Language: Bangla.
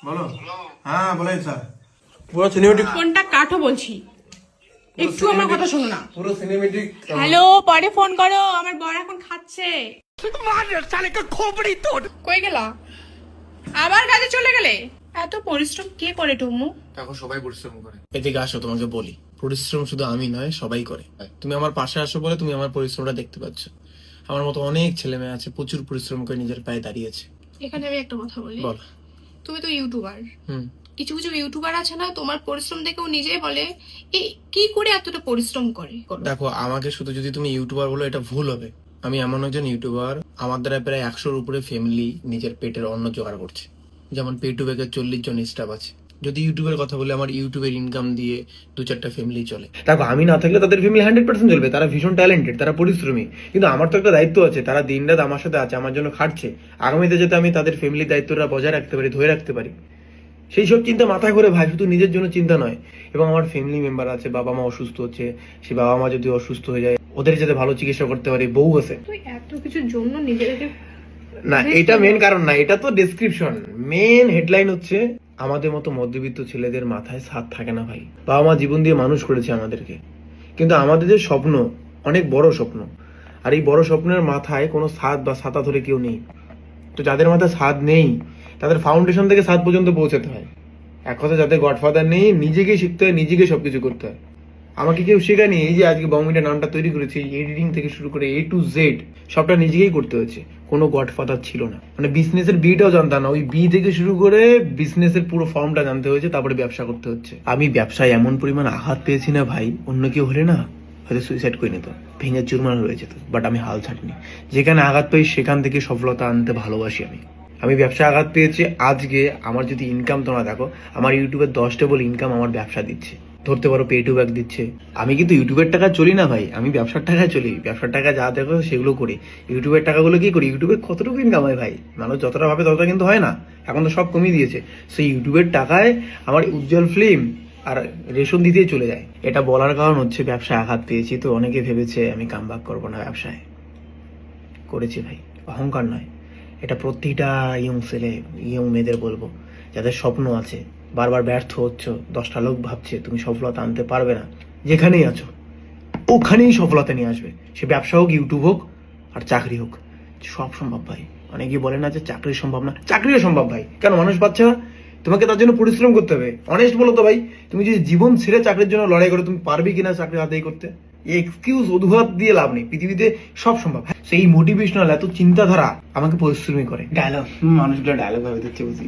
বলো। হ্যাঁ বলেন স্যার। পুরো সিনেমেটিক। ফোনটা কাটো বলছি, একটু আমার কথা শোনো না। পুরো সিনেমেটিক। হ্যালো, পরে ফোন করো, আমার বর এখন খাচ্ছে। কই গেলা? আবার কাজে চলে গেলে? এত পরিশ্রম কে করে টুমু? দেখো সবাই পরিশ্রম করে। এদিকে আসো, তোমাকে বলি, পরিশ্রম শুধু আমি নয় সবাই করে। তুমি আমার পাশে আসো বলে তুমি আমার পরিশ্রমটা দেখতে পাচ্ছ। আমার মতো অনেক ছেলে মেয়ে আছে প্রচুর পরিশ্রম করে নিজের পায়ে দাঁড়িয়েছে। এখানে আমি একটা কথা বলি, বল। তুমি তো ইউটিউবার। হুম। কিছু কিছু ইউটিউবার আছে না, তোমার পরিশ্রম দেখেও নিজেই বলে এই কি করে এতটা পরিশ্রম করে। দেখো, আমাকে শুধু যদি তুমি ইউটিউবার বলো এটা ভুল হবে। আমি এমন একজন ইউটিউবার, আমার দ্বারা প্রায় 100-র উপরে ফ্যামিলি নিজের পেটের অন্ন জোগাড় করছে। যেমন পেটুবেকের 40 জন স্টাফ আছে। যদি ইউটিউবের কথা বলে, আমার ইউটিউবের ইনকাম দিয়ে 2-4টা ফ্যামিলি চলে। দেখো, আমি না থাকলে তাদের ফ্যামিলি 100% চলবে, তারা ভীষণ ট্যালেন্টেড, তারা পরিশ্রমী। কিন্তু আমার তো একটা দায়িত্ব আছে, তারা দিনরাত আমার সাথে আছে, আমার জন্য খাটছে। আগামীতে যাতে আমি তাদের ফ্যামিলির দায়িত্বটা বজায় রাখতে পারি, ধরে রাখতে পারি, সেই সব চিন্তা মাথায় করে ভাই, শুধু নিজের জন্য চিন্তা নয়। এবং আমার ফ্যামিলি মেম্বার আছে, বাবা মা অসুস্থ হচ্ছে, সেই বাবা মা যদি অসুস্থ হয়ে যায় ওদের যাতে ভালো চিকিৎসা করতে পারি, বউ আছে। তুই এত কিছুর জন্য নিজেকে না, এটা মেন কারণ না, এটা তো ডেসক্রিপশন। মেন হেডলাইন হচ্ছে আমাদের মতো মধ্যবিত্ত ছেলেদের মাথায় ছাদ থাকে না ভাই। বাবা মা জীবন দিয়ে মানুষ করেছে আমাদেরকে, কিন্তু আমাদের যে স্বপ্ন, অনেক বড় স্বপ্ন, আর এই বড় স্বপ্নের মাথায় কোনো ছাদ বা ছাতা ধরে কেউ নেই। তো যাদের মাথায় ছাদ নেই তাদের ফাউন্ডেশন থেকে ছাদ পর্যন্ত পৌঁছাতে হয়। এক কথা, যাদের গডফাদার নেই, নিজেকেই শিখতে হয়, নিজেকে সবকিছু করতে হয়। আমাকে কেউ শেখায়নি। এই যে আজকে বংমিডিয়া নামটা তৈরি করেছি, এডিটিং থেকে শুরু করে A to Z সবটা নিজেকেই করতে হয়েছে। কোনো গডফাদার ছিল না। মানে বিজনেসের বিটাও জানতাম না, ওই বি থেকে শুরু করে বিজনেসের পুরো ফর্মটা জানতে হয়েছে, তারপরে ব্যবসা করতে হচ্ছে। আমি ব্যবসায় এমন পরিমাণ আঘাত পেয়েছি না ভাই, অন্য কেউ হলে না হয়তো সুইসাইড করে নিত, ভেঙে চুরমার হয়ে যেত। বাট আমি হাল ছাড়িনি। যেখানে আঘাত পাই সেখান থেকে সফলতা আনতে ভালোবাসি আমি ব্যবসায় আঘাত পেয়েছি। আজকে আমার যদি ইনকাম তোমরা দেখো, আমার ইউটিউবের 10 টেবল ইনকাম আমার ব্যবসা দিচ্ছে। ধরতে পারো পে টু ব্যাক দিচ্ছে। আমি কিন্তু ইউটিউবের টাকা চলি না ভাই, আমি ব্যবসার টাকায় চলি। ব্যবসার টাকা যা দেখো সেগুলো করি। ইউটিউবের টাকাগুলো কি করি? ইউটিউবে কতটুকু ইনকাম হয় ভাই, মানুষ যতটা ভাবে ততটা কিন্তু হয় না। এখন তো সব কমিয়ে দিয়েছে। সেই ইউটিউবের টাকায় আমার উজ্জ্বল ফিল্ম আর রেশন দিতেই চলে যায়। এটা বলার কারণ হচ্ছে ব্যবসায় আঘাত পেয়েছি, তো অনেকে ভেবেছে আমি কামব্যাক করবো না ব্যবসায়। করেছি ভাই, অহংকার নয়। এটা প্রতিটা ইয়ং ছেলে, ইয়ং মেয়েদের বলবো, যাদের স্বপ্ন আছে, বারবার ব্যর্থ হচ্ছ, 10টা লোক ভাবছে তুমি সফলতা আনতে পারবে না, যেখানেই আছো ওখানেই সফলতা নিয়ে আসবে। সে ব্যবসা হোক, ইউটিউব হোক, আর চাকরি হোক, সব সম্ভব ভাই। অনেকে বলে না যে চাকরি সম্ভব না, চাকরিও সম্ভব ভাই। কেন মানুষ পাচ্ছে না? তোমাকে তার জন্য পরিশ্রম করতে হবে। অনেস্ট বলো তো ভাই, তুমি যদি জীবন ছেড়ে চাকরির জন্য লড়াই করো, তুমি পারবে কিনা চাকরি আদায় করতে? এক্সকিউজ অজুহাত দিয়ে লাভ নেই, পৃথিবীতে সব সম্ভব। সেই মোটিভেশনাল এত চিন্তাধারা আমাকে পরিশ্রমী করে। ডায়লগ, মানুষগুলো ডায়লগ ভাবে দিচ্ছে বুঝি।